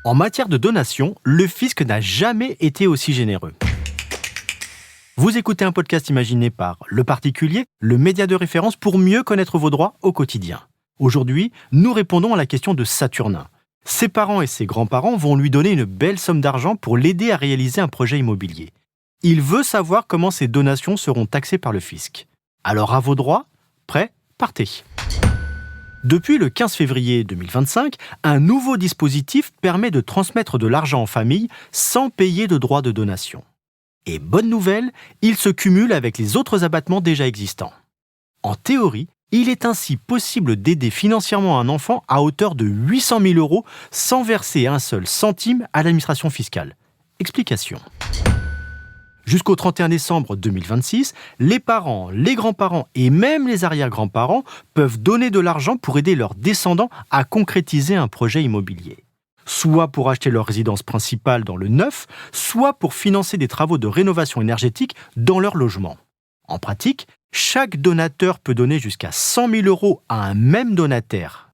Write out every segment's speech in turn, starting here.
En matière de donation, le fisc n'a jamais été aussi généreux. Vous écoutez un podcast imaginé par Le Particulier, le média de référence pour mieux connaître vos droits au quotidien. Aujourd'hui, nous répondons à la question de Saturnin. Ses parents et ses grands-parents vont lui donner une belle somme d'argent pour l'aider à réaliser un projet immobilier. Il veut savoir comment ces donations seront taxées par le fisc. Alors à vos droits, prêts, partez. Depuis le 15 février 2025, un nouveau dispositif permet de transmettre de l'argent en famille sans payer de droits de donation. Et bonne nouvelle, il se cumule avec les autres abattements déjà existants. En théorie, il est ainsi possible d'aider financièrement un enfant à hauteur de 800 000 € sans verser un seul centime à l'administration fiscale. Explication. Jusqu'au 31 décembre 2026, les parents, les grands-parents et même les arrière-grands-parents peuvent donner de l'argent pour aider leurs descendants à concrétiser un projet immobilier. Soit pour acheter leur résidence principale dans le neuf, soit pour financer des travaux de rénovation énergétique dans leur logement. En pratique, chaque donateur peut donner jusqu'à 100 000 € à un même donataire.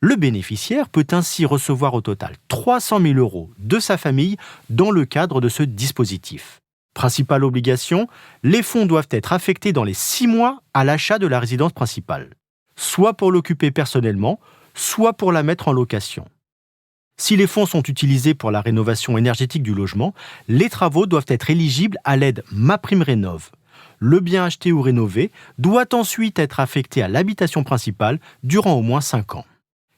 Le bénéficiaire peut ainsi recevoir au total 300 000 € de sa famille dans le cadre de ce dispositif. Principale obligation, les fonds doivent être affectés dans les 6 mois à l'achat de la résidence principale, soit pour l'occuper personnellement, soit pour la mettre en location. Si les fonds sont utilisés pour la rénovation énergétique du logement, les travaux doivent être éligibles à l'aide MaPrimeRénov'. Le bien acheté ou rénové doit ensuite être affecté à l'habitation principale durant au moins 5 ans.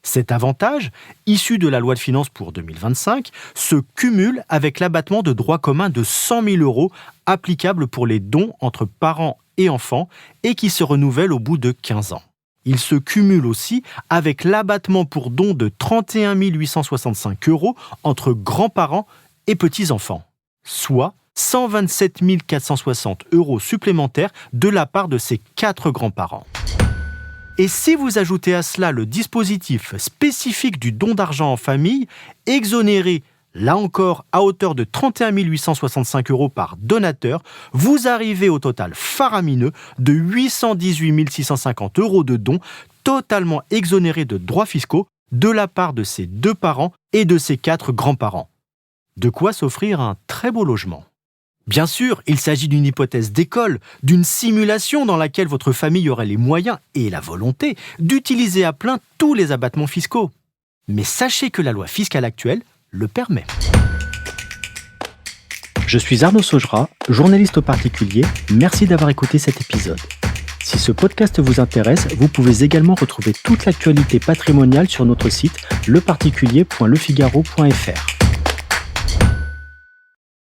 Cet avantage, issu de la loi de finances pour 2025, se cumule avec l'abattement de droit commun de 100 000 € applicable pour les dons entre parents et enfants et qui se renouvelle au bout de 15 ans. Il se cumule aussi avec l'abattement pour dons de 31 865 € entre grands-parents et petits-enfants, soit 127 460 € supplémentaires de la part de ces 4 grands-parents. Et si vous ajoutez à cela le dispositif spécifique du don d'argent en famille, exonéré, là encore, à hauteur de 31 865 € par donateur, vous arrivez au total faramineux de 818 650 € de dons totalement exonérés de droits fiscaux de la part de ses 2 parents et de ses 4 grands-parents. De quoi s'offrir un très beau logement. Bien sûr, il s'agit d'une hypothèse d'école, d'une simulation dans laquelle votre famille aurait les moyens et la volonté d'utiliser à plein tous les abattements fiscaux. Mais sachez que la loi fiscale actuelle le permet. Je suis Arnaud Saugera, journaliste au particulier. Merci d'avoir écouté cet épisode. Si ce podcast vous intéresse, vous pouvez également retrouver toute l'actualité patrimoniale sur notre site leparticulier.lefigaro.fr.